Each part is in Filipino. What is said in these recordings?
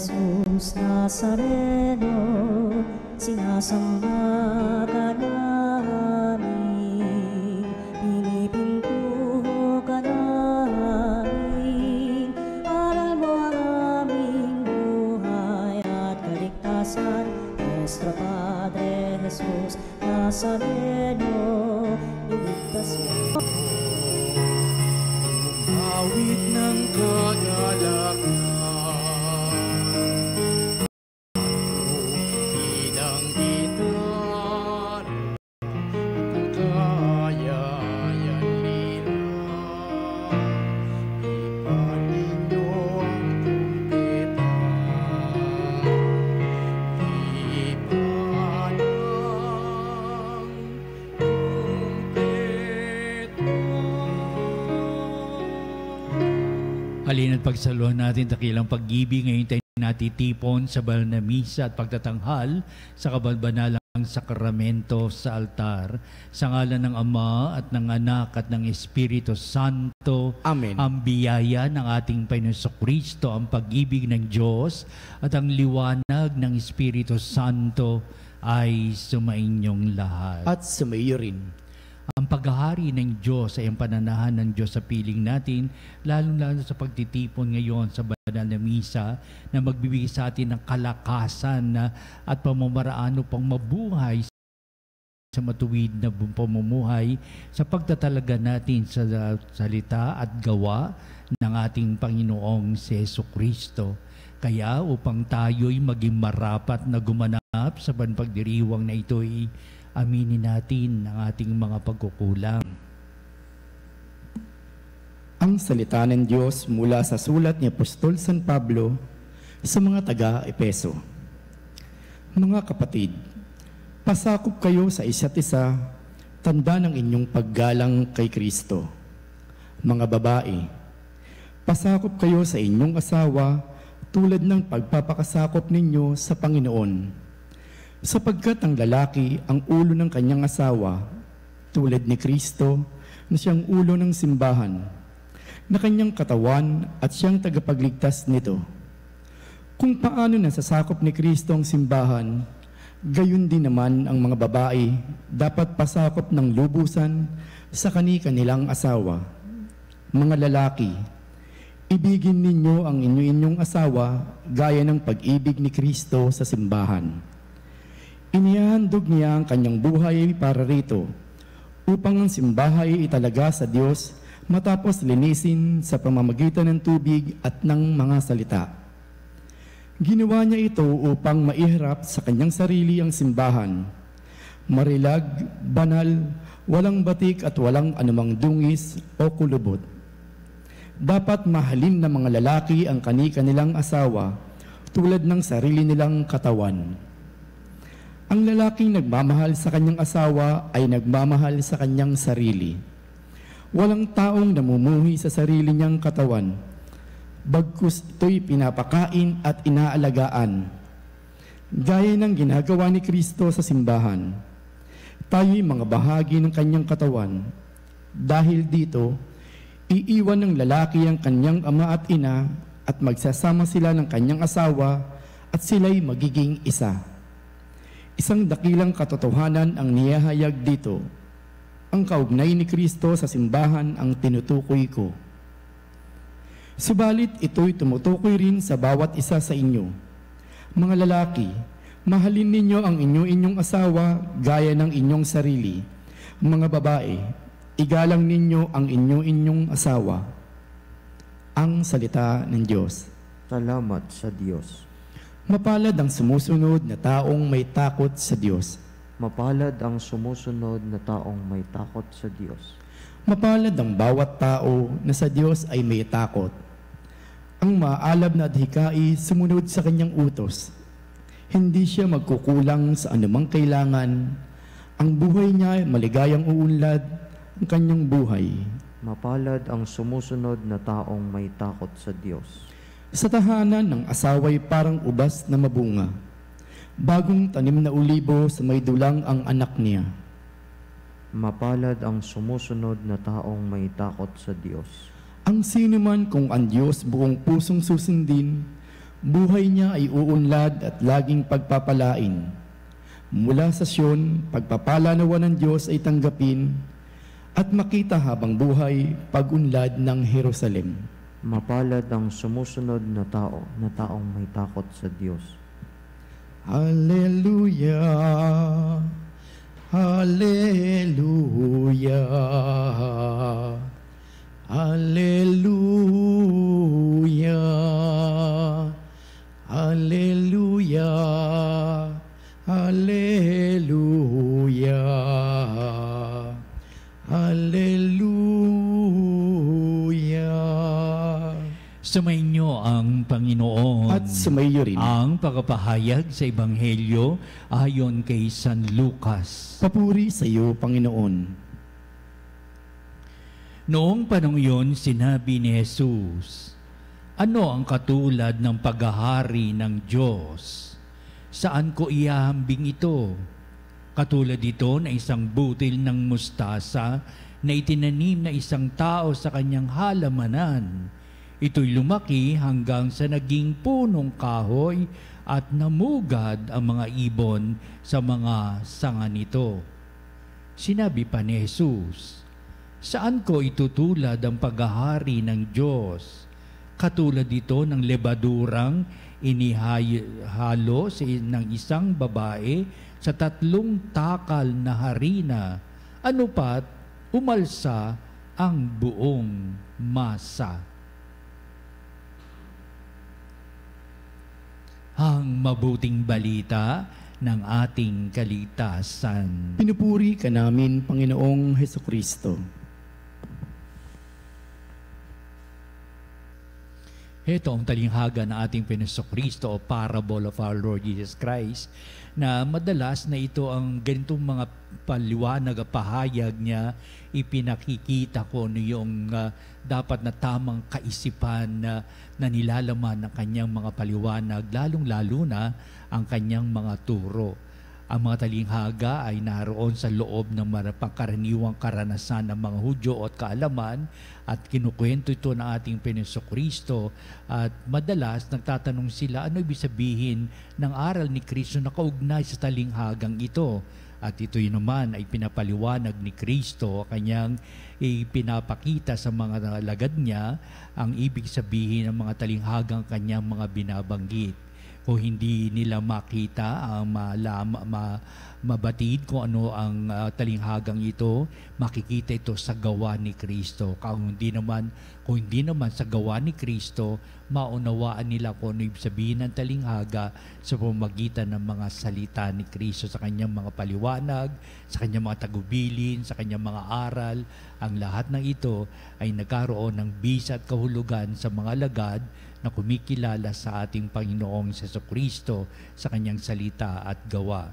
Jesus Nazareno, sinasamba ka namin, pinipintuho ka namin, aral mo ang aming buhay at kaligtasan. Nuestro Padre Jesus Nazareno, iligtas mo. Awit ng kagalakan, bilang gitar at ang kayayan nila. Ipanin niyo ang tumpeta, ipan ang tumpeta. Halina't pagsaluhan natin dakilang pag-ibig ngayon tayo natitipon sa banal na misa at pagtatanghal sa kabalbanalang sakramento sa altar. Sa ngalan ng Ama at ng Anak at ng Espiritu Santo. Amen. Ang biyaya ng ating Panginoon Kristo, ang pag-ibig ng Diyos at ang liwanag ng Espiritu Santo ay sumainyong lahat. At sumaiyo rin. Ang paghahari ng Diyos ay ang pananahan ng Diyos sa piling natin, lalong-lalo sa pagtitipon ngayon sa banal na misa na magbibigay sa atin ng kalakasan at pamamaraan upang mabuhay sa matuwid na pamumuhay sa pagtatalaga natin sa salita at gawa ng ating Panginoong Jesucristo. Kaya upang tayo'y maging marapat na gumanap sa pagdiriwang na ito'y aminin natin ang ating mga pagkukulang. Ang salita ng Diyos mula sa sulat ni Apostol San Pablo sa mga taga-Epeso. Mga kapatid, pasakop kayo sa isa't isa, tanda ng inyong paggalang kay Kristo. Mga babae, pasakop kayo sa inyong asawa tulad ng pagpapakasakop ninyo sa Panginoon. Sapagkat ang lalaki ang ulo ng kanyang asawa, tulad ni Kristo na siyang ulo ng simbahan, na kanyang katawan at siyang tagapagligtas nito. Kung paano nasasakop ni Kristo ang simbahan, gayon din naman ang mga babae dapat pasakop ng lubusan sa kani-kanilang asawa. Mga lalaki, ibigin ninyo ang inyong asawa gaya ng pag-ibig ni Kristo sa simbahan. Inihandog niya ang kanyang buhay para rito, upang ang simbahay italaga sa Diyos matapos linisin sa pamamagitan ng tubig at ng mga salita. Ginawa niya ito upang maiharap sa kanyang sarili ang simbahan, marilag, banal, walang batik at walang anumang dungis o kulubot. Dapat mahalin ng mga lalaki ang kani-kanilang asawa tulad ng sarili nilang katawan. Ang lalaking nagmamahal sa kanyang asawa ay nagmamahal sa kanyang sarili. Walang taong namumuhi sa sarili niyang katawan, bagkus ito'y pinapakain at inaalagaan, gaya ng ginagawa ni Kristo sa simbahan. Tayo'y mga bahagi ng kanyang katawan. Dahil dito, iiwan ng lalaki ang kanyang ama at ina at magsasama sila ng kanyang asawa at sila'y magiging isa. Isang dakilang katotohanan ang niyahayag dito. Ang kaugnay ni Kristo sa simbahan ang tinutukoy ko. Subalit ito'y tumutukoy rin sa bawat isa sa inyo. Mga lalaki, mahalin ninyo ang inyong asawa gaya ng inyong sarili. Mga babae, igalang ninyo ang inyong asawa. Ang salita ng Diyos. Salamat sa Diyos. Mapalad ang sumusunod na taong may takot sa Diyos. Mapalad ang sumusunod na taong may takot sa Diyos. Mapalad ang bawat tao na sa Diyos ay may takot. Ang maalab na adhikay sumunod sa kanyang utos. Hindi siya magkukulang sa anumang kailangan. Ang buhay niya ay maligayang uunlad ang kanyang buhay. Mapalad ang sumusunod na taong may takot sa Diyos. Sa tahanan ng asaway parang ubas na mabunga. Bagong tanim na ulibo sa may dulang ang anak niya. Mapalad ang sumusunod na taong may takot sa Diyos. Ang sino man kung ang Diyos buong pusong susundin, Buhay niya ay uunlad at laging pagpapalain. Mula sa Sion, pagpapalanawan ng Diyos ay tanggapin at makita habang buhay pag-unlad ng Jerusalem. Mapalad ang sumusunod na taong may takot sa Diyos. Hallelujah! Hallelujah! Hallelujah! Hallelujah! Hallelujah! Hallelujah! Sumainyo ang Panginoon. At sumayo rin. Ang pagpapahayag sa Ebanghelyo ayon kay San Lucas. Papuri sa iyo, Panginoon. Noong panahon yun, sinabi ni Jesus, ano ang katulad ng paghahari ng Diyos? Saan ko ihahambing ito? Katulad ito na isang butil ng mustasa na itinanim na isang tao sa kanyang halamanan. Ito'y lumaki hanggang sa naging punong kahoy at namugad ang mga ibon sa mga sanga nito. Sinabi pa ni Jesus, saan ko itutulad ang paghahari ng Diyos? Katulad ito ng lebadurang inihalo ng isang babae sa 3 takal na harina. Ano pat, umalsa ang buong masa. Ang mabuting balita ng ating kaligtasan. Pinupuri ka namin, Panginoong Hesukristo. Ito ang talinghaga ng ating Panginoon o Parable of our Lord Jesus Christ, na madalas na ito ang ganitong mga paliwanag at pahayag niya, ipinakikita ko yung dapat na tamang kaisipan na nilalaman ng kanyang mga paliwanag, lalong-lalo na ang kanyang mga turo. Ang mga talinghaga ay naroon sa loob ng pangkaraniwang karanasan ng mga Hudyo at kaalaman, at kinukwento ito ng ating Panginoon Kristo, at madalas nagtatanong sila ano ibig sabihin ng aral ni Kristo na kaugnay sa talinghagang ito. At ito'y naman ay pinapaliwanag ni Kristo, kanyang ipinapakita sa mga alagad niya ang ibig sabihin ng mga talinghagang kanyang mga binabanggit. O hindi nila makita, mabatid kung ano ang talinghagang ito, makikita ito sa gawa ni Kristo. Kung hindi naman sa gawa ni Kristo, maunawaan nila kung ano ibig sabihin ng talinghaga sa pamamagitan ng mga salita ni Kristo, sa kanyang mga paliwanag, sa kanyang mga tagubilin, sa kanyang mga aral. Ang lahat ng ito ay nagkaroon ng bisa at kahulugan sa mga alagad na kumikilala sa ating Panginoong Jesucristo sa kanyang salita at gawa.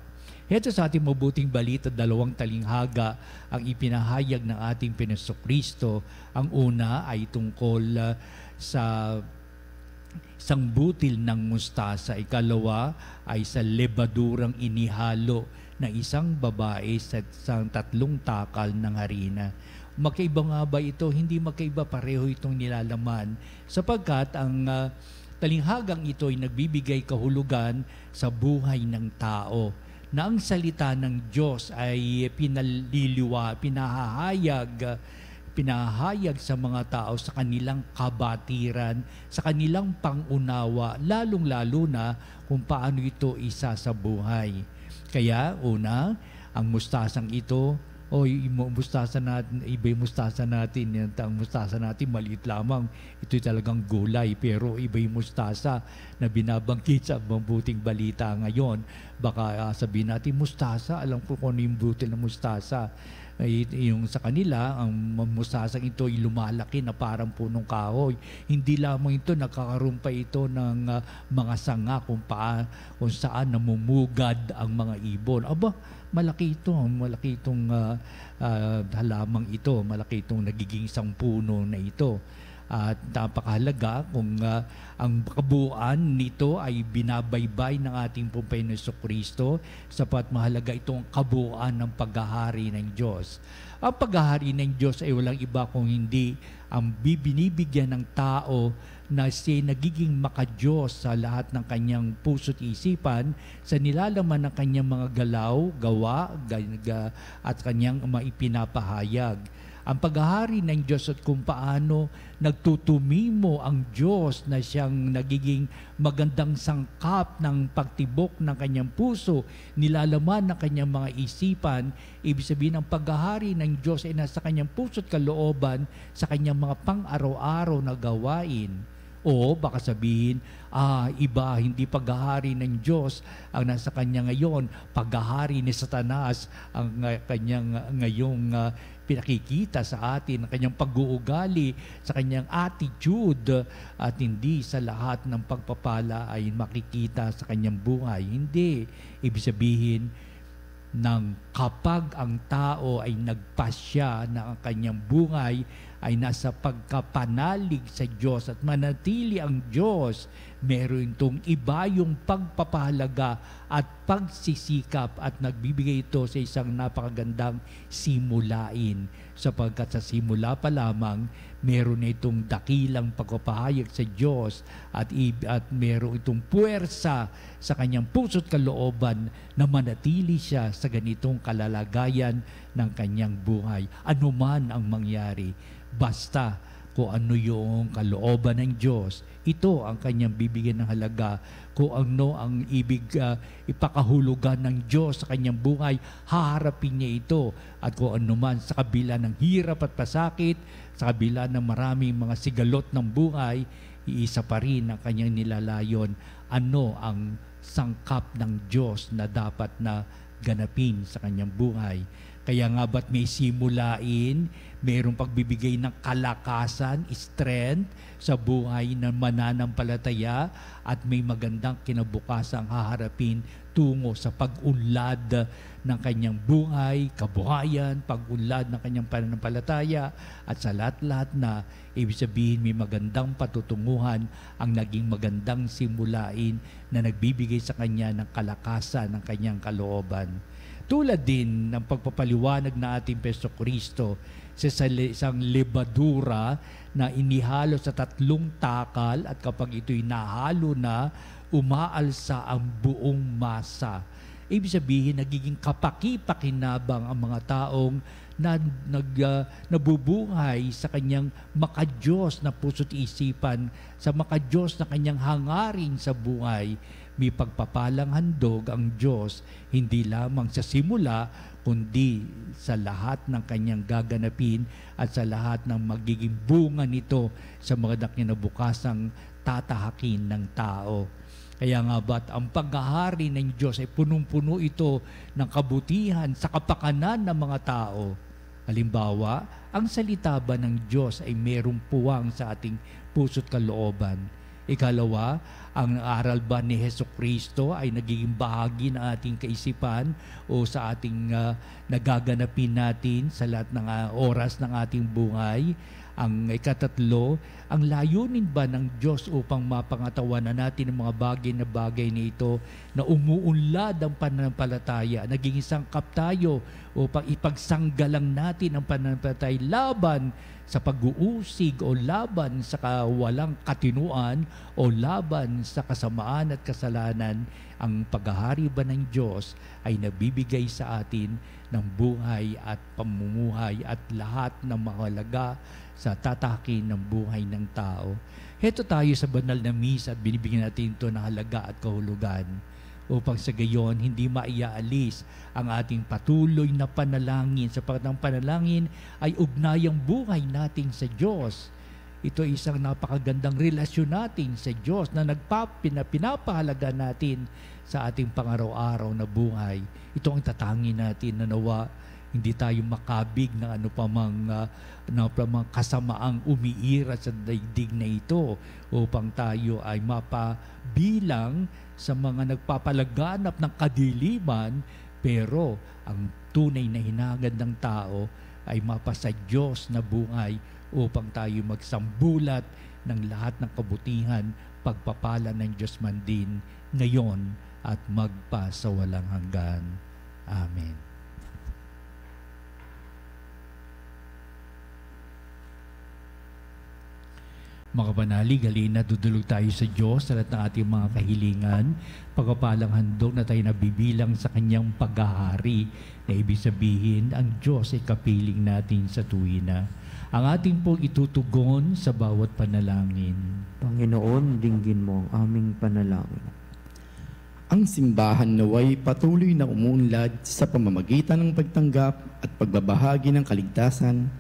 Ito sa ating mabuting balita, 2 talinghaga ang ipinahayag ng ating Jesucristo. Ang una ay tungkol sa isang butil ng mustasa. Ikalawa ay sa lebadurang inihalo ng isang babae sa 3 takal ng harina. Magkaiba nga ba ito? Hindi magkaiba, pareho itong nilalaman, sapagkat ang talinghagang ito ay nagbibigay kahulugan sa buhay ng tao, na ang salita ng Diyos ay pinahayag sa mga tao sa kanilang kabatiran, sa kanilang pangunawa, lalong-lalo na kung paano ito isa sa buhay. Kaya una, ang mustasang ito, mustasa natin, iba yung mustasa natin. Ang mustasa natin maliit lamang. Ito'y talagang gulay, pero iba yung mustasa na binabangkit sa mabuting balita ngayon. Baka sabihin natin, mustasa, alam ko kung ano yung butil ng mustasa. Yung sa kanila, ang mustasang ito ay lumalaki na parang punong kahoy. Hindi lamang ito, nakakaroon pa ito ng mga sanga kung saan namumugad ang mga ibon. Aba, malaki itong halamang ito, malaki itong nagiging isang puno na ito. At napakahalaga kung ang kabuuan nito ay binabaybay ng ating Panginoon Jesucristo, sapat mahalaga itong kabuuan ng paghahari ng Diyos. Ang paghahari ng Diyos ay walang iba kung hindi ang binibigyan ng tao na siya nagiging makadiyos sa lahat ng kanyang puso't isipan, sa nilalaman ng kanyang mga galaw, gawa, at kanyang maipinapahayag. Ang paghahari ng Diyos at kung paano nagtutumimo ang Diyos na siyang nagiging magandang sangkap ng pagtibok ng kanyang puso, nilalaman ng kanyang mga isipan. Ibig sabihin, ang paghahari ng Diyos ay nasa kanyang puso at kalooban sa kanyang mga pang-araw-araw na gawain. O baka sabihin, iba, hindi paghahari ng Diyos ang nasa kanya ngayon, paghahari ni Satanas ang kanyang ngayong pinakikita sa atin, ang kanyang pag-uugali, sa kanyang attitude, at hindi sa lahat ng pagpapala ay makikita sa kanyang buhay. Hindi. Ibig sabihin, kapag ang tao ay nagpasya na ang kanyang buhay ay nasa pagkapanalig sa Diyos at manatili ang Diyos, meron itong iba yung pagpapahalaga at pagsisikap at nagbibigay ito sa isang napakagandang simulain. Sapagkat sa simula pa lamang, meron na itong dakilang pagpapahayag sa Diyos at meron itong puwersa sa kanyang puso't kalooban na manatili siya sa ganitong kalalagayan ng kanyang buhay. Ano man ang mangyari, basta kung ano yung kalooban ng Diyos, ito ang kanyang bibigyan ng halaga. Kung ano ang ibig ipakahulugan ng Diyos sa kanyang buhay, haharapin niya ito. At kung ano man sa kabila ng hirap at pasakit, sa kabila ng maraming mga sigalot ng buhay, iisa pa rin ang kanyang nilalayon. Ano ang sangkap ng Diyos na dapat na ganapin sa kanyang buhay? Kaya nga ba't may simulain, mayroong pagbibigay ng kalakasan, strength sa buhay ng mananampalataya at may magandang kinabukasang haharapin tungo sa pag-unlad ng kanyang buhay, kabuhayan, pag-unlad ng kanyang pananampalataya at sa lahat-lahat na ibig sabihin may magandang patutunguhan ang naging magandang simulain na nagbibigay sa kanya ng kalakasan ng kanyang kalooban. Tulad din ng pagpapaliwanag na ating Peso Kristo sa isang lebadura na inihalo sa 3 takal at kapag ito'y nahalo na, umaalsa ang buong masa. Ibig sabihin, nagiging kapaki-pakinabang ang mga taong nabubuhay sa kanyang makadiyos na puso't isipan, sa makadiyos na kanyang hangarin sa buhay. May pagpapalang handog ang Diyos, hindi lamang sa simula, kundi sa lahat ng kanyang gaganapin at sa lahat ng magiging bunga nito sa mga kinabukasang tatahakin ng tao. Kaya nga ba't ang paghahari ng Diyos ay punong-puno ito ng kabutihan sa kapakanan ng mga tao. Halimbawa, ang salita ba ng Diyos ay merong puwang sa ating puso't kalooban? Ikalawa, ang aral ba ni Hesus Kristo ay nagiging bahagi ng ating kaisipan o sa ating nagaganapin natin sa lahat ng oras ng ating buhay? Ang ikatatlo, ang layunin ba ng Diyos upang mapangatawanan natin ang mga bagay na ito na umuunlad ang pananampalataya, naging sangkap tayo upang ipagsanggalang natin ang pananampalataya laban sa pag-uusig o laban sa walang katinuan o laban sa kasamaan at kasalanan. Ang paghahari ba ng Diyos ay nabibigay sa atin ng buhay at pamumuhay at lahat ng mahalaga sa tatakin ng buhay ng tao. Heto tayo sa banal na misa at binibigyan natin ito ng halaga at kahulugan upang sa gayon hindi maiaalis ang ating patuloy na panalangin sapagkat ang panalangin ay ugnayang buhay natin sa Diyos. Ito ay isang napakagandang relasyon natin sa Diyos na pinapahalaga natin sa ating pangaraw-araw na buhay. Ito ang tatangin natin na nawa hindi tayo makabig ng ano pa mang kasamaang umiira sa daigdig na ito upang tayo ay mapabilang sa mga nagpapalaganap ng kadiliman, pero ang tunay na hinagad ng tao ay mapasa Diyos na buhay upang tayo magsambulat ng lahat ng kabutihan, pagpapala ng Diyos man din ngayon at magpasawalang hanggan. Amen. Makapanalig, halina, dudulog tayo sa Diyos sa lahat ng ating mga kahilingan. Pagkapalang handog na tayo nabibilang sa Kanyang paghahari, na ibig sabihin, ang Diyos ay kapiling natin sa tuwina. Ang ating pong itutugon sa bawat panalangin. Panginoon, dinggin mo ang aming panalangin. Ang simbahan naway patuloy na umuunlad sa pamamagitan ng pagtanggap at pagbabahagi ng kaligtasan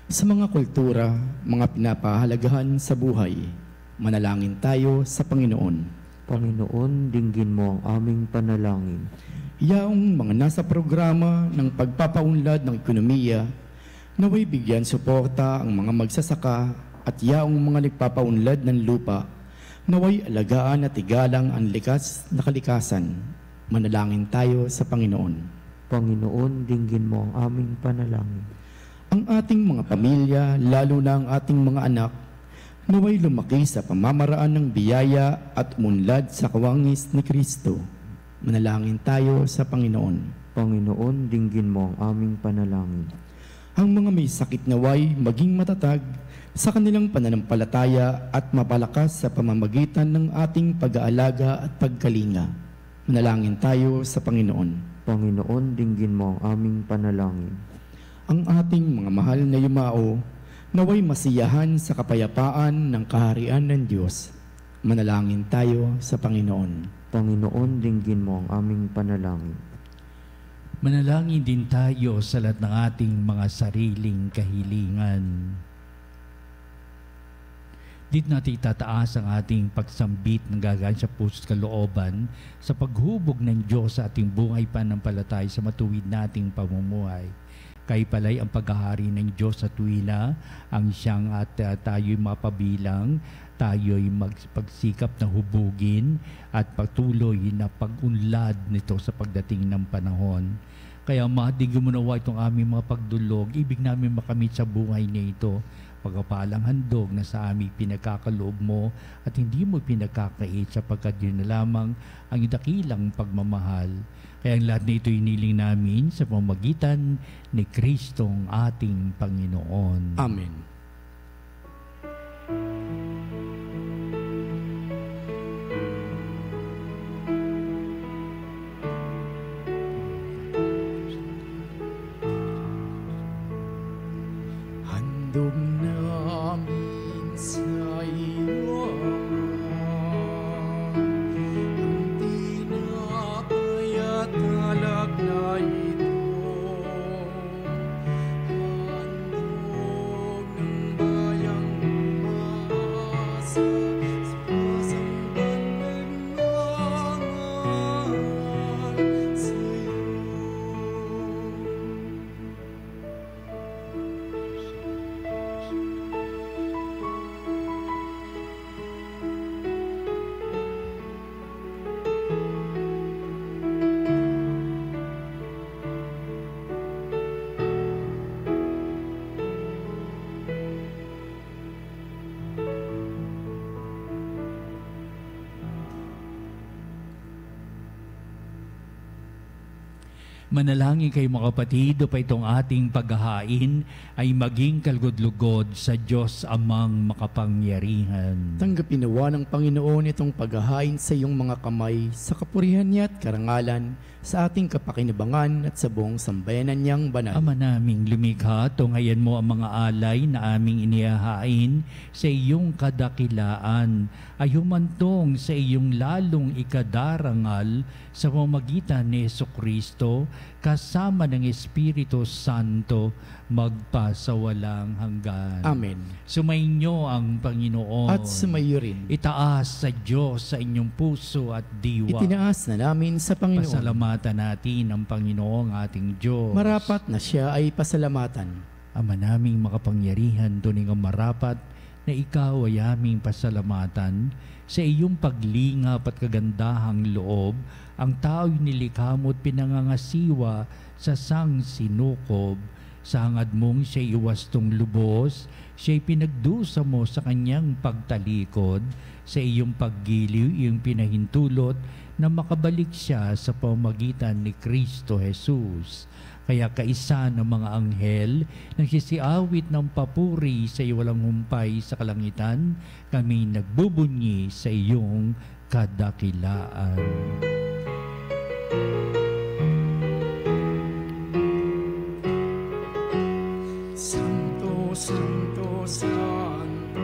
sa mga kultura, mga pinapahalagahan sa buhay. Manalangin tayo sa Panginoon. Panginoon, dinggin mo ang aming panalangin. Yaong mga nasa programa ng pagpapaunlad ng ekonomiya, naway bigyan suporta ang mga magsasaka at yaong mga nagpapaunlad ng lupa, naway alagaan at igalang ang likas na kalikasan. Manalangin tayo sa Panginoon. Panginoon, dinggin mo ang aming panalangin. Ang ating mga pamilya, lalo na ang ating mga anak, naway lumaki sa pamamaraan ng biyaya at umunlad sa kawangis ni Kristo. Manalangin tayo sa Panginoon. Panginoon, dinggin mo ang aming panalangin. Ang mga may sakit naway maging matatag sa kanilang pananampalataya at mapalakas sa pamamagitan ng ating pag-aalaga at pagkalinga. Manalangin tayo sa Panginoon. Panginoon, dinggin mo ang aming panalangin. Ang ating mga mahal na yumao, naway masiyahan sa kapayapaan ng kaharian ng Diyos. Manalangin tayo sa Panginoon. Panginoon, dinggin mo ang aming panalangin. Manalangin din tayo sa lahat ng ating mga sariling kahilingan. Dito natin itataas ang ating pagsambit ng gagaling sa puso't kalooban sa paghubog ng Diyos sa ating buhay pananampalataya sa matuwid nating pamumuhay. Kay pala'y ang paghahari ng Diyos sa tuwina, ang siyang at tayo'y mapabilang, tayo'y magpagsikap na hubugin at patuloy na pag-unlad nito sa pagdating ng panahon. Kaya madigin mo nawa itong aming mga pagdulog, ibig namin makamit sa buhay niya ito. Pagkapalang handog na sa aming pinagkakaloob mo at hindi mo pinagkakait sapagkat yun na lamang ang dakilang pagmamahal. Kaya ang lahat na ito iniling namin sa pamamagitan ni Kristong ating Panginoon. Amen. Handog namin sa iyo talag na ito, handog ng bayang umasa sa pasamban nagngangal sa iyo. Manalangin kayo mga kapatid, upang itong ating paghahain ay maging kalugod-lugod sa Diyos Amang makapangyarihan. Tanggapin nawa ng Panginoon itong paghahain sa iyong mga kamay sa kapurihan niya at karangalan sa ating kapakinabangan at sa buong sambayanan niyang banal. Ama naming lumikha, tunghayan mo ang mga alay na aming inihahain sa iyong kadakilaan ay humantong sa iyong lalong ikadarangal sa pamamagitan ni Jesucristo kasama ng Espiritu Santo magpasawalang hanggan. Amen. Sumainyo ang Panginoon. At sumayo rin. Itaas sa Diyos sa inyong puso at diwa. Itinaas na namin sa Panginoon. Pasalamatan natin ang Panginoong ating Diyos. Marapat na siya ay pasalamatan. Ama naming makapangyarihan, tuning ang marapat na ikaw ay aming pasalamatan sa iyong paglingap at kagandahang loob. Ang tao'y nilikha mo at pinangangasiwa sa sang sinukob. Sa hangad mong siya'y iwastong lubos, siya'y pinagdusa mo sa kanyang pagtalikod. sa iyong paggiliw, iyong pinahintulot na makabalik siya sa pamamagitan ni Kristo Jesus. Kaya kaisa ng mga anghel nagsisiawit ng papuri sa iyo walang humpay sa kalangitan, kami nagbubunyi sa iyong kadakilaan. Santo, Santo, Santo,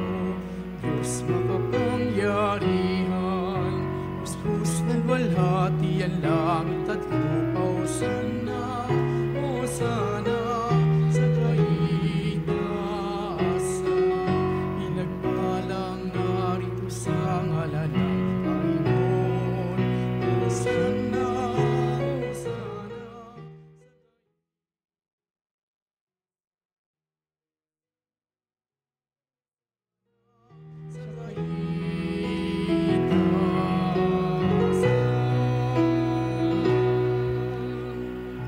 Diyos makapangyarihan, Diyos ng walhati ang langit at lupa, Hosanna, Hosanna, sa kaitaasan. Pinagpalang narito sa ngalan ng Panginoon, Hosanna, Hosanna.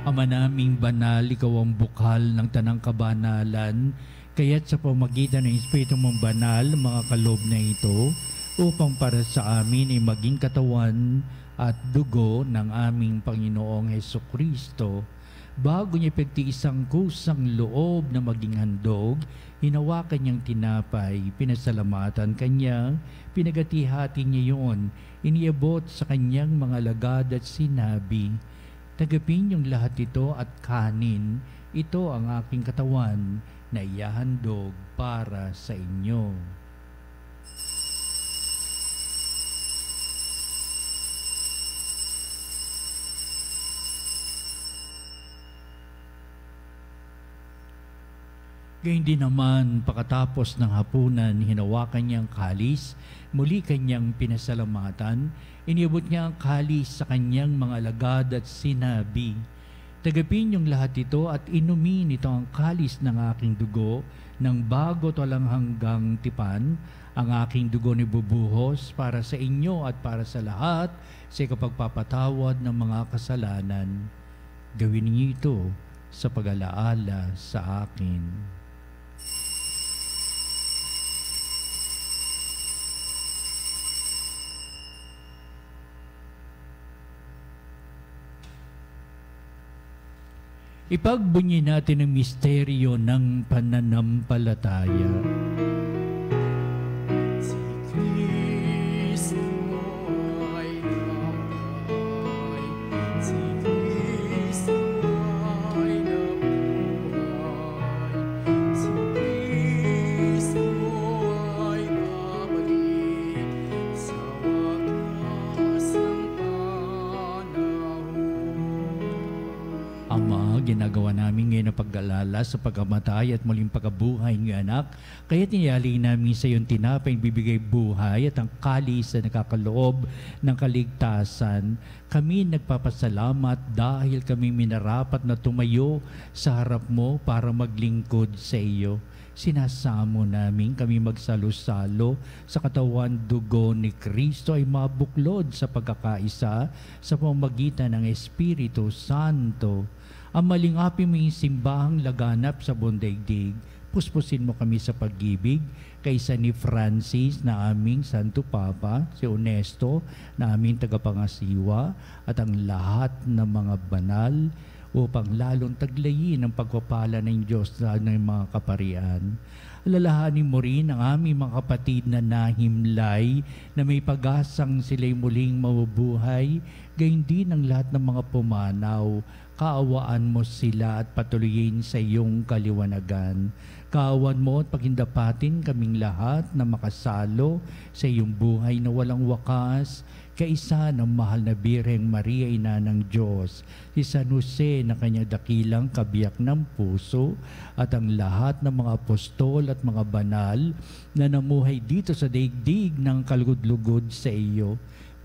Ama naming banal, ikaw ang bukal ng tanang kabanalan, kaya't sa pamagitan ng Espiritu mong banal, mga kaloob na ito, upang para sa amin ay maging katawan at dugo ng aming Panginoong Hesukristo. Bago niya ipagtiis ang kusang loob na maging handog, hinawakan niyang tinapay, pinasalamatan kanya, pinagati-hati niya iyon, iniabot sa kanyang mga alagad at sinabi, "Tagapin niyong lahat ito at kanin, ito ang aking katawan na ihahandog para sa inyo." Gayun din naman, pagkatapos ng hapunan, hinawakan niyang kalis, muli kanyang pinasalamatan, iniabot niya ang kalis sa kanyang mga alagad at sinabi, "Tagapin niyong lahat ito at inumin ito ang kalis ng aking dugo, ng bago talang hanggang tipan, ang aking dugo ni bubuhos para sa inyo at para sa lahat sa ikapagpapatawad ng mga kasalanan. Gawin niyo ito sa pag-alaala sa akin." Ipagbunyi natin ang misteryo ng pananampalataya. Si Kristo ay namatay, si Kristo ay nabuhay, si Kristo ay babalik sa wakas ng panahon. Ama, ginagawa namin ngayon ang pag-alala sa pagkamatay at muling pagkabuhay ng anak, kaya tiniyali namin sa iyong tinapay bibigay buhay at ang kalis na nakakaloob ng kaligtasan. Kami nagpapasalamat dahil kami minarapat na tumayo sa harap mo para maglingkod sa iyo. Sinasamo namin kami magsalo-salo sa katawan dugo ni Kristo ay mabuklod sa pagkakaisa sa pamamagitan ng Espiritu Santo. Ang malingapin mo yung simbahang laganap sa buong daigdig, puspusin mo kami sa pag-ibig, kaysa ni Francis na aming Santo Papa, si Onesto na aming tagapangasiwa, at ang lahat ng mga banal, upang lalong taglayin ang pagpapala ng Diyos sa ng mga kaparian. Alalahanin mo rin ang aming mga kapatid na nahimlay na may pag-asang sila'y muling mabubuhay, gayon din ang lahat ng mga pumanaw. Kaawaan mo sila at patuloyin sa iyong kaliwanagan. Kaawan mo at pagindapatin kaming lahat na makasalo sa iyong buhay na walang wakas, kaisa ng mahal na Birheng Maria, Ina ng Diyos, si San Jose na kanyang dakilang kabiyak ng puso, at ang lahat ng mga apostol at mga banal na namuhay dito sa daigdig ng kalugod-lugod sa iyo.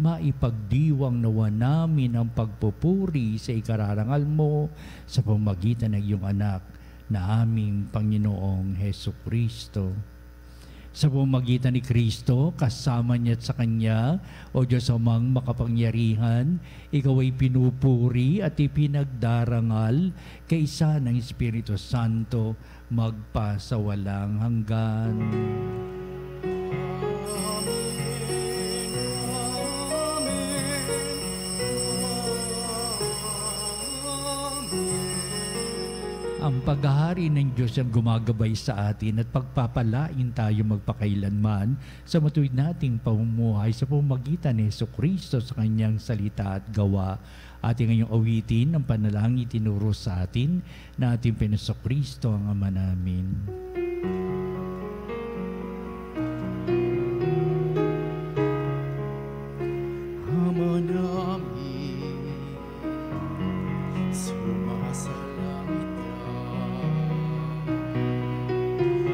Maipagdiwang nawa namin ang pagpupuri sa ikararangal mo sa pamagitan ng iyong anak na aming Panginoong Hesukristo. Sa pamamagitan ni Kristo, kasama niya at sa Kanya, o Diyos amang makapangyarihan, ikaw ay pinupuri at ipinagdarangal kaisa ng Espiritu Santo magpa sa walang hanggan. Amen. Ang paghahari ng Diyos ang gumagabay sa atin at pagpapalain tayo magpakailanman sa matuwid nating pamumuhay sa pamamagitan ni Jesucristo sa kanyang salita at gawa. Ating ngayong awitin ang panalangin tinuro sa atin na ating Jesucristo ang Ama namin. Ama namin, sumasalangit ka,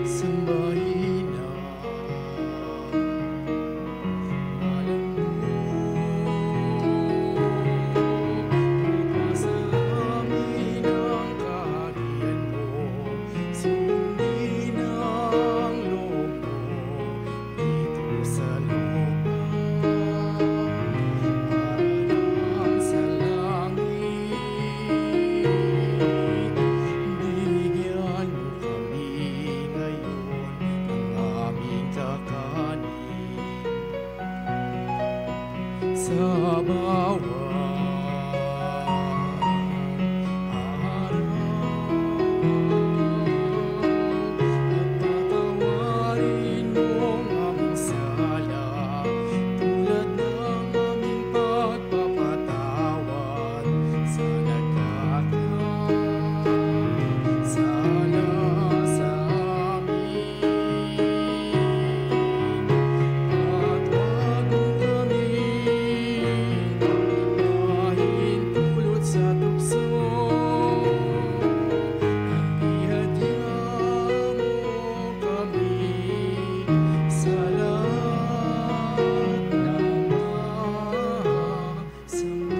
sambahin ang ngalan mo. Ipasa amin ang kaharian mo, sundin ang loob mo dito sa lupa. Parang sa langit, bigyan mo kami ngayon ng aming kakanin. Sa bawat araw, at tatawarin mo ang aming sala, tulad ng aming pagpapatawad sa nagkakasala sa amin. At wag mo kaming pahintulot sa tukso, ihadya mo kami sa lahat ng masama.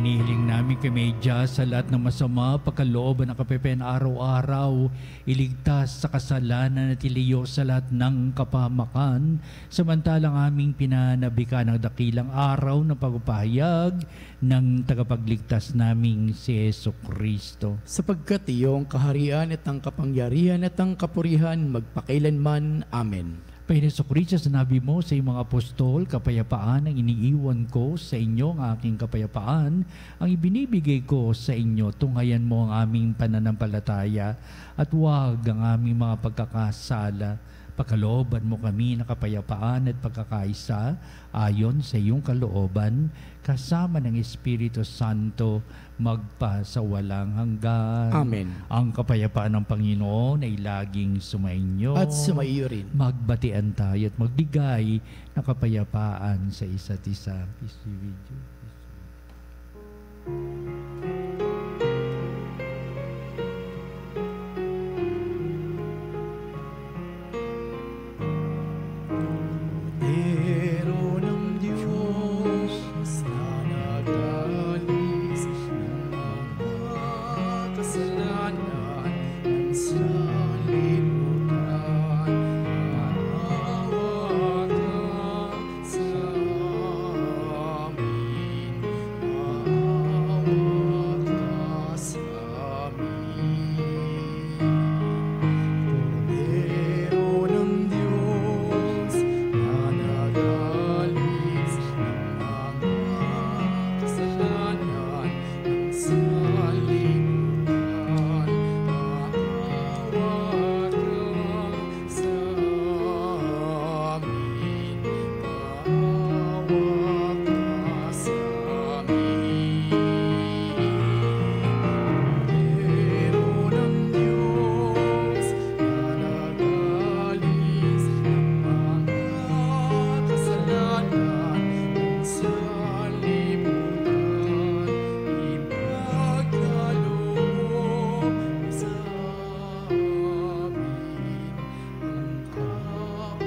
Inihiling namin kay Medya sa lahat ng masama, pagkalooban ng kapepen araw-araw, iligtas sa kasalanan at iliyo sa lahat ng kapahamakan, samantalang aming pinanabikan ang dakilang araw ng pagpapahayag ng tagapagligtas naming si Jesucristo. Sapagkat iyong kaharian at ang kapangyarihan at ang kapurihan magpakailanman. Amen. Panginoon Jesucristo, sinabi mo sa iyong mga apostol, kapayapaan ang iniiwan ko sa inyo, ang aking kapayapaan ang ibinibigay ko sa inyo. Tunghayan mo ang aming pananampalataya at huwag ang aming mga pagkakasala. Pagkalooban mo kami ng kapayapaan at pagkakaisa ayon sa iyong kalooban, kasama ng Espiritu Santo, magpasawalang hanggan. Amen. Ang kapayapaan ng Panginoon ay laging sumainyo. At sumaiyo rin. Magbatian tayo at magbigay ng kapayapaan sa isa't isa. Peace be with you. Pero ng Diyos na nag-alis ng mga kasalanan ng sanlibutan, maawa ka sa amin, maawa ka sa amin. Pero ng Diyos na nag-alis ng mga kasalanan ng sanlibutan, maawa ka sa amin, maawa ka sa amin. Pero ng Diyos na nag-alis ng mga kasalanan ng sanlibutan, ipagkaloob sa amin ang kapayapaan.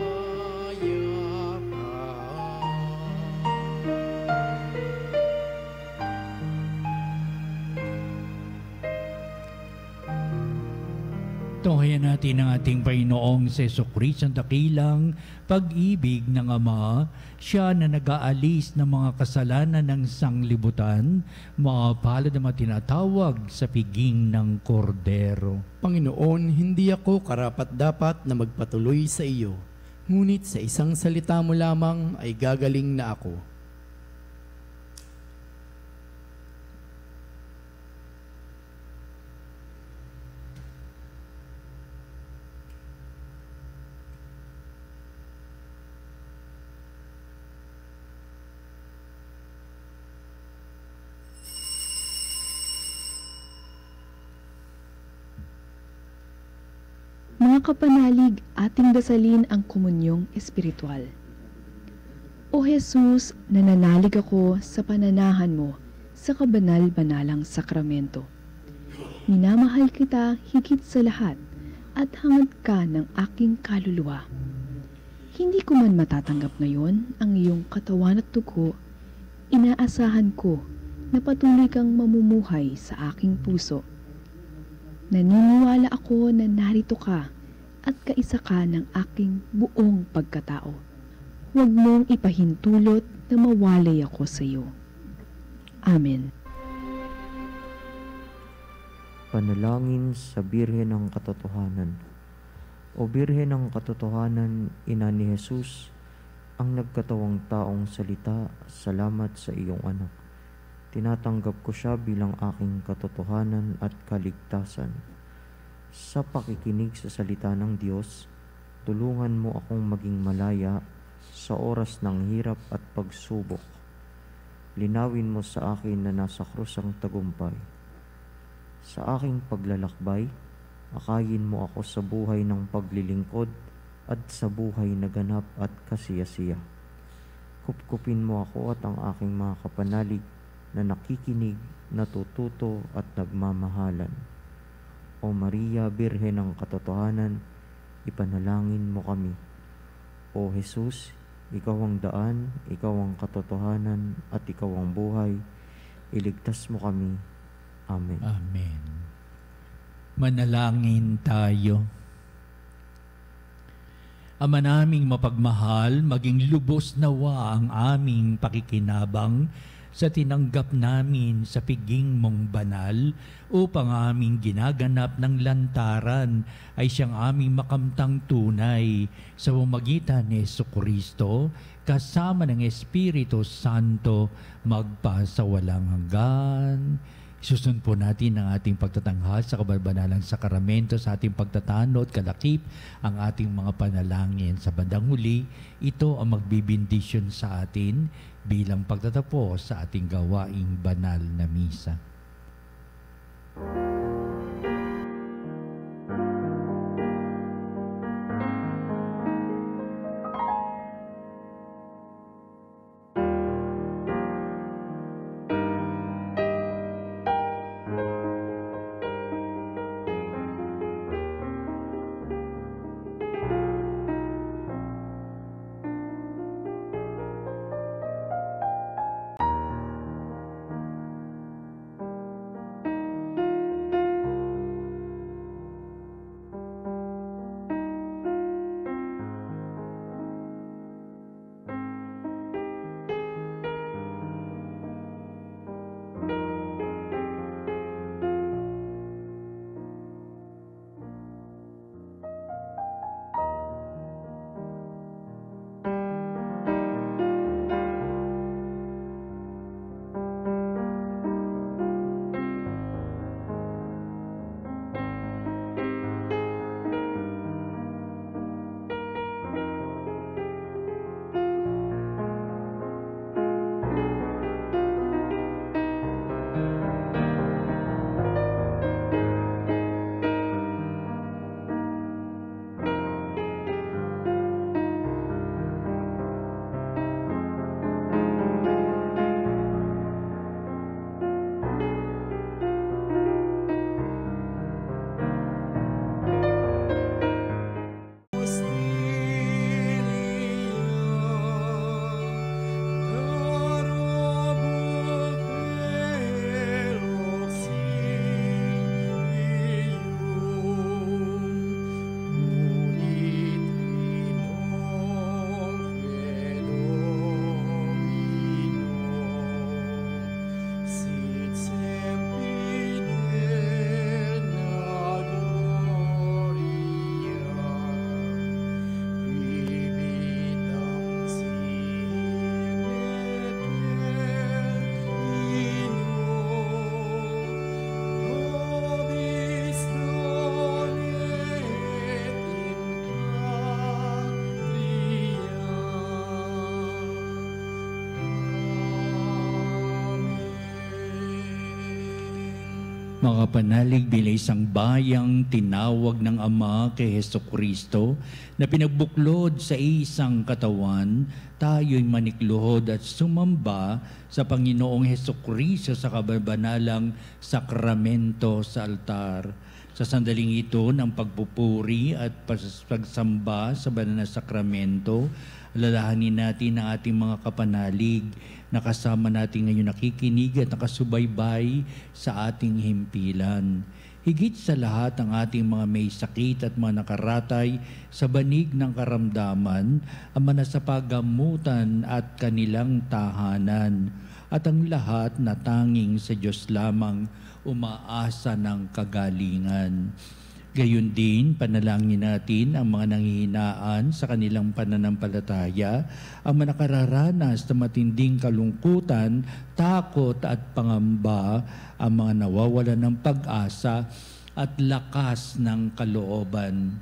Tunghayan natin ang ating Panginoong si Jesucristo, ang dakilang pag-ibig ng Ama, siya na nag-aalis ng mga kasalanan ng sanglibutan, mapalad na tinatawag sa piging ng kordero. Panginoon, hindi ako karapat-dapat na magpatuloy sa iyo, ngunit sa isang salita mo lamang ay gagaling na ako. Mga kapanalig, ating dasalin ang komunyong espiritual. O Jesus, nananalig ako sa pananahan mo sa kabanal-banalang sakramento. Minamahal kita higit sa lahat at hangad ka ng aking kaluluwa. Hindi ko man matatanggap ngayon ang iyong katawan at dugo, inaasahan ko na patuloy kang mamumuhay sa aking puso. Naniniwala ako na narito ka at kaisa ka ng aking buong pagkatao. Huwag mong ipahintulot na mawalay ako sa iyo. Amen. Panalangin sa Birhen ng Katotohanan. O Birhen ng Katotohanan, Ina ni Jesus, ang nagkatawang taong salita, salamat sa iyong anak. Tinatanggap ko siya bilang aking katotohanan at kaligtasan. Sa pakikinig sa salita ng Diyos, tulungan mo akong maging malaya sa oras ng hirap at pagsubok. Linawin mo sa akin na nasa krus ang tagumpay. Sa aking paglalakbay, akayin mo ako sa buhay ng paglilingkod at sa buhay na ganap at kasiyasiya. Kupkupin mo ako at ang aking mga kapanalig na nakikinig, natututo at nagmamahalan. O Maria, Birhen ng Katotohanan, ipanalangin mo kami. O Jesus, ikaw ang daan, ikaw ang katotohanan, at ikaw ang buhay. Iligtas mo kami. Amen. Amen. Manalangin tayo. Ama naming mapagmahal, maging lubos nawa ang aming pakikinabang sa tinanggap namin sa piging mong banal upang aming ginaganap ng lantaran ay siyang aming makamtang tunay sa pamamagitan ni Jesucristo kasama ng Espiritu Santo magpasawalang hanggan. Susunod po natin ang ating pagtatanghal sa kabanal-banalang sakramento sa ating pagtatanod, kalakip ang ating mga panalangin. Sa bandang huli, ito ang magbibindisyon sa atin bilang pagtatapos sa ating gawaing banal na misa. Mga panalig bilang isang bayang tinawag ng Ama kay Hesukristo na pinagbuklod sa isang katawan, tayo'y manikluhod at sumamba sa Panginoong Hesukristo sa kabanalang sakramento sa altar. Sa sandaling ito ng pagpupuri at pagsamba sa banal na sakramento, alalahanin natin ang ating mga kapanalig na kasama natin ngayon nakikinig at nakasubaybay sa ating himpilan. Higit sa lahat ang ating mga may sakit at mga nakaratay sa banig ng karamdaman, ang manasapagamutan at kanilang tahanan, at ang lahat na tanging sa Diyos lamang umaasa ng kagalingan. Gayon din, panalangin natin ang mga nanghihinaan sa kanilang pananampalataya, ang mga nakararanas na matinding kalungkutan, takot at pangamba, ang mga nawawalan ng pag-asa at lakas ng kalooban.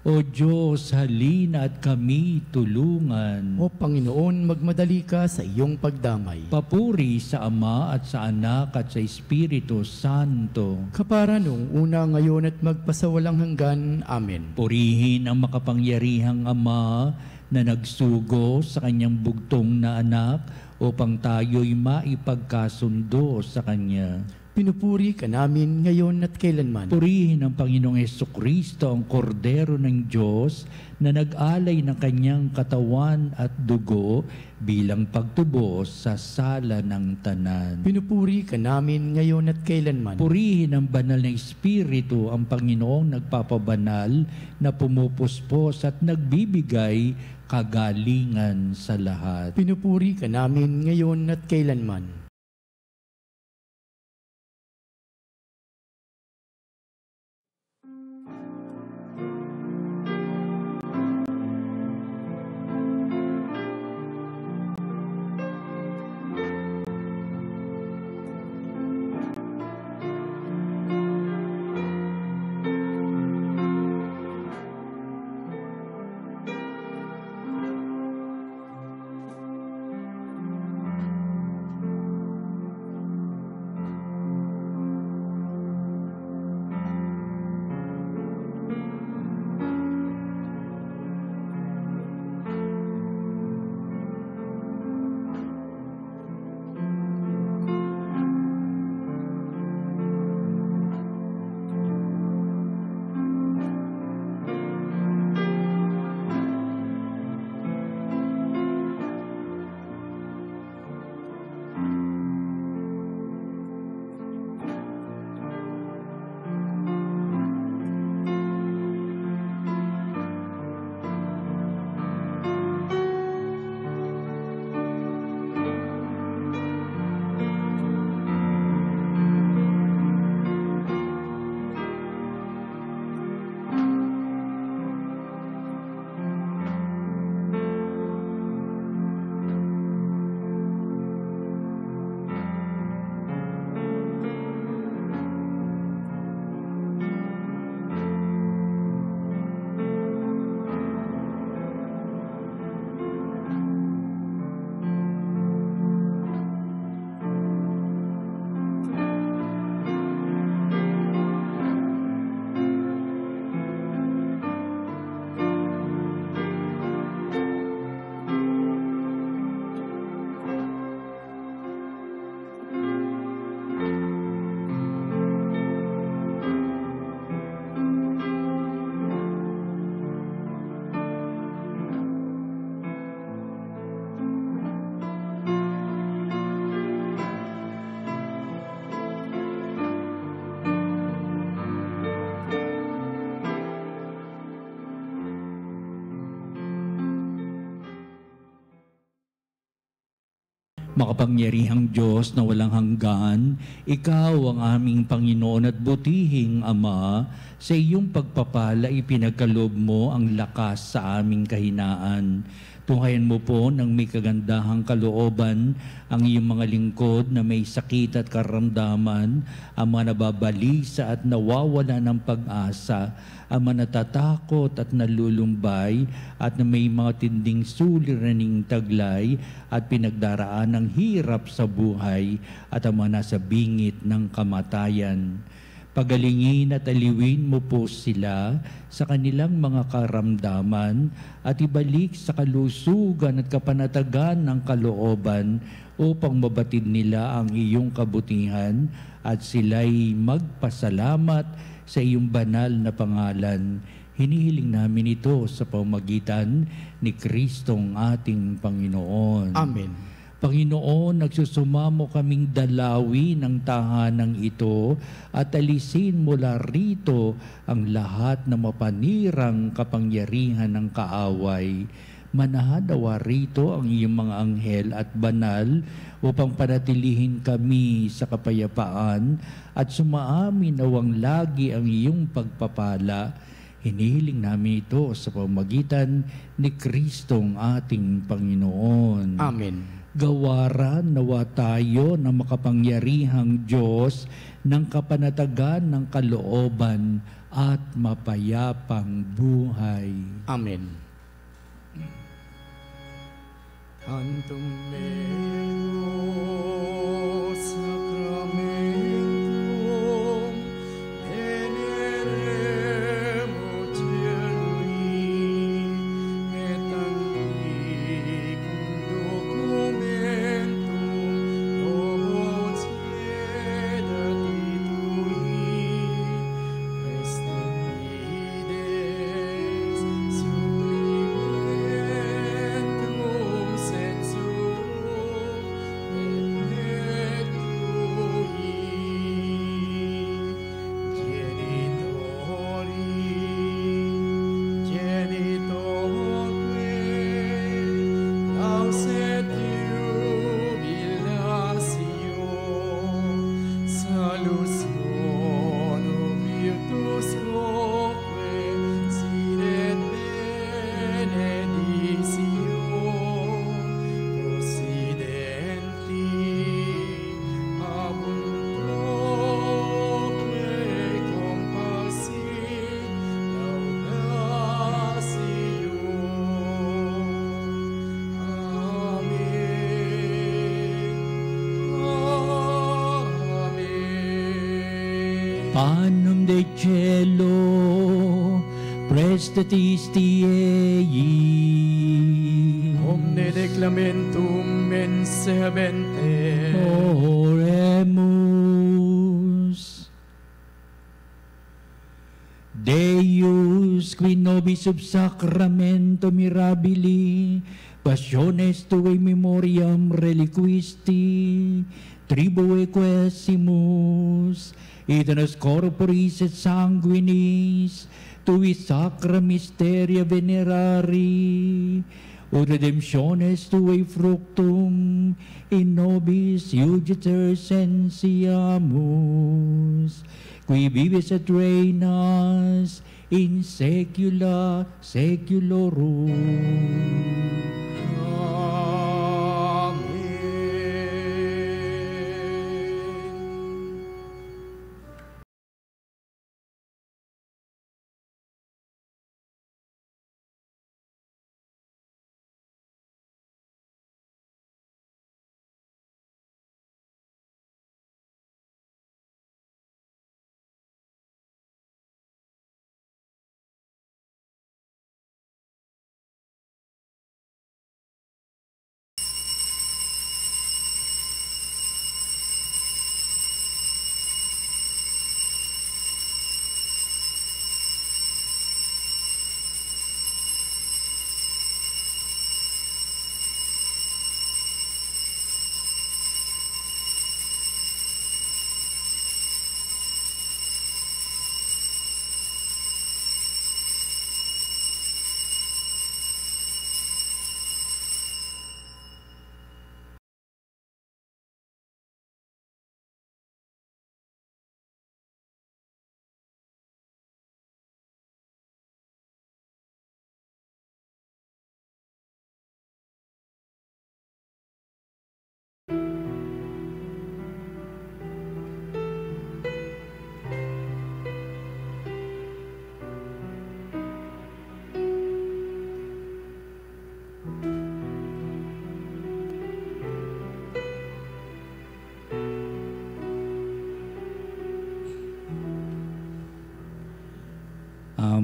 O Diyos, halina at kami tulungan. O Panginoon, magmadali ka sa iyong pagdamay. Papuri sa Ama at sa Anak at sa Espiritu Santo. Kapara noong una, ngayon at magpasawalang hanggan. Amen. Purihin ang makapangyarihang Ama na nagsugo sa kanyang bugtong na anak upang tayo'y maipagkasundo sa Kanya. Pinupuri ka namin ngayon at kailanman. Purihin ang Panginoong Hesukristo, ang Kordero ng Diyos, na nag-alay ng kanyang katawan at dugo bilang pagtubos sa sala ng tanan. Pinupuri ka namin ngayon at kailanman. Purihin ang banal na Espiritu, ang Panginoong nagpapabanal na pumupuspos at nagbibigay kagalingan sa lahat. Pinupuri ka namin ngayon at kailanman. Makapangyarihang Diyos na walang hanggan, Ikaw ang aming Panginoon at butihing Ama, sa iyong pagpapala ipinagkaloob mo ang lakas sa aming kahinaan. Tunghayan mo po ng may kagandahang kalooban ang iyong mga lingkod na may sakit at karamdaman, ang mga nababalisa at nawawala ng pag-asa, ang mga natatakot at nalulumbay at na may mga tinding suliraning taglay at pinagdaraan ng hirap sa buhay at ang mga nasa bingit ng kamatayan. Pagalingin at aliwin mo po sila sa kanilang mga karamdaman at ibalik sa kalusugan at kapanatagan ng kalooban upang mabatid nila ang iyong kabutihan at sila'y magpasalamat sa iyong banal na pangalan. Hinihiling namin ito sa pamamagitan ni Kristong ating Panginoon. Amen. Panginoon, nagsusumamo kaming dalawi ng tahanang ito at alisin mula rito ang lahat na mapanirang kapangyarihan ng kaaway. Manahadawa rito ang iyong mga anghel at banal upang panatilihin kami sa kapayapaan at sumaamin nawang lagi ang iyong pagpapala. Hinihiling namin ito sa pamamagitan ni Kristong ating Panginoon. Amen. Gawaran nawa tayo ng makapangyarihang Diyos ng kapanatagan ng kalooban at mapayapang buhay. Amen. Antum meus sacramentum veneremur cielui et antiquum documentum novo cielati tui est fides sublimentum sensuum et genitorque lauset jubilatio salutionum virtus quoque sidet benedictio prosidenti abundoque compassi laudatio. Amen. Panem de cielo, prestatisti ei. Omne declamentum mensemente. Oremus. Deus, qui nobis sub sacramento mirabili, passiones tuae memoriam reliquisti, tribue quesimus, et nos corporis et sanguinis, tui sacra mysteria venerari, ut redemptiones tuae fructum in nobis iuditor sensiamus, qui vives et reinas in saecula saeculorum.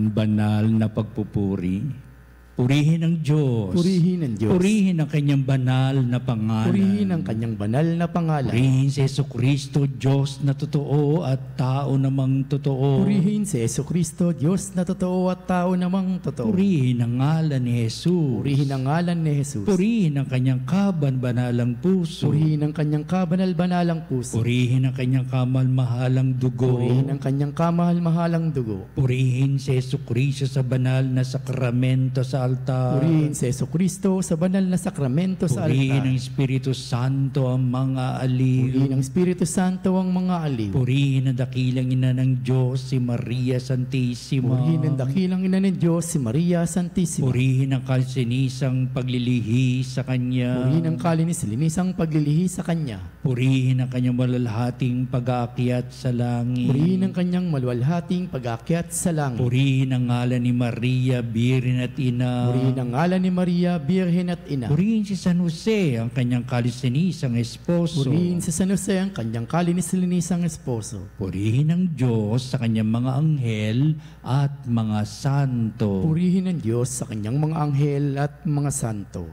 kanyang banal na pagpupuri. Purihin ang Diyos. Purihin ang Diyos. Purihin ang kanyang banal na pangalan. Purihin ang kanyang banal na pangalan. Purihin si Jesucristo, Diyos na totoo at tao namang totoo. Purihin si Jesucristo, Diyos na totoo at tao namang totoo. Purihin ang ngalan ni Jesus. Purihin ang ngalan ni Jesus. Purihin ang kanyang kaban-banalang puso. Purihin ang kanyang kabanal-banalang puso. Purihin ang kanyang kamal-mahalang dugo. Purihin ang kanyang kamahal-mahalang dugo. Purihin si Jesucristo sa banal na sakramento sa altar. Purihin si Jesucristo sa banal na sakramento sa Purihin altar. ng Espiritu Santo ang mga aliw. Purihin ng Espiritu Santo ang mga aliw. Purihin ang dakilang ina ng Diyos, si Maria Santissima. Purihin ang dakilang ina ng Diyos, si Maria Santissima. Purihin ang kalsinisang paglilihi sa Kanya. Purihin ang kalinis-linisang paglilihi sa Kanya. Purihin ang kanyang malalhating pag-aakyat sa langit. Purihin ang kanyang maluwalhating pag-aakyat sa langit. Purihin ang ngalan ni Maria, Birhen at Ina. Purihin ang ngalan ni Maria, Birhen at Ina. Purihin si San Jose, ang kanyang kalisinisang esposo. Purihin si San Jose, ang kanyang kalinis-linisang esposo. Purihin ang Diyos sa kanyang mga anghel at mga santo. Purihin ang Diyos sa kanyang mga anghel at mga santo.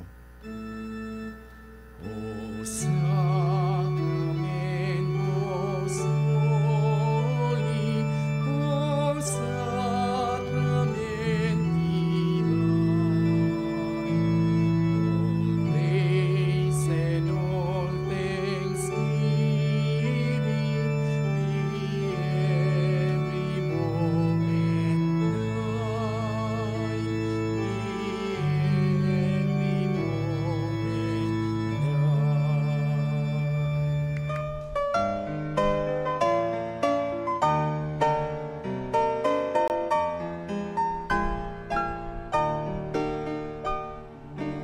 O Sacramentos Soli, O Sacramenti all praise and all thanksgiving be every moment thine, be every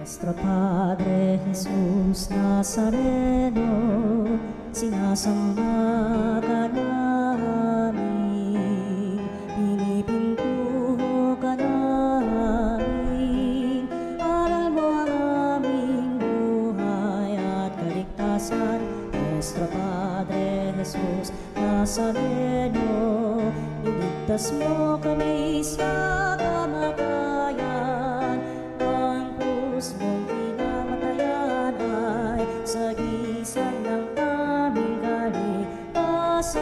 Nuestro Padre Jesus Nazareno, sinasamba ka namin, pinipintuho ka namin, aral mo ang aming buhay at kaligtasan. Nuestro Padre Jesus Nazareno, iligtas mo kami sa kamatayan, ang krus mong pinamatayan ay sagisag ng aming kaligtasan.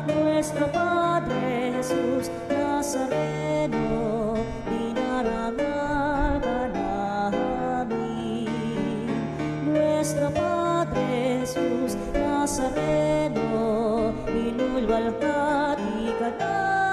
Nuestro Padre Jesus Nazareno, dinarangal ka namin. Nuestro Padre Jesus Nazareno, inulwalhati ka namin.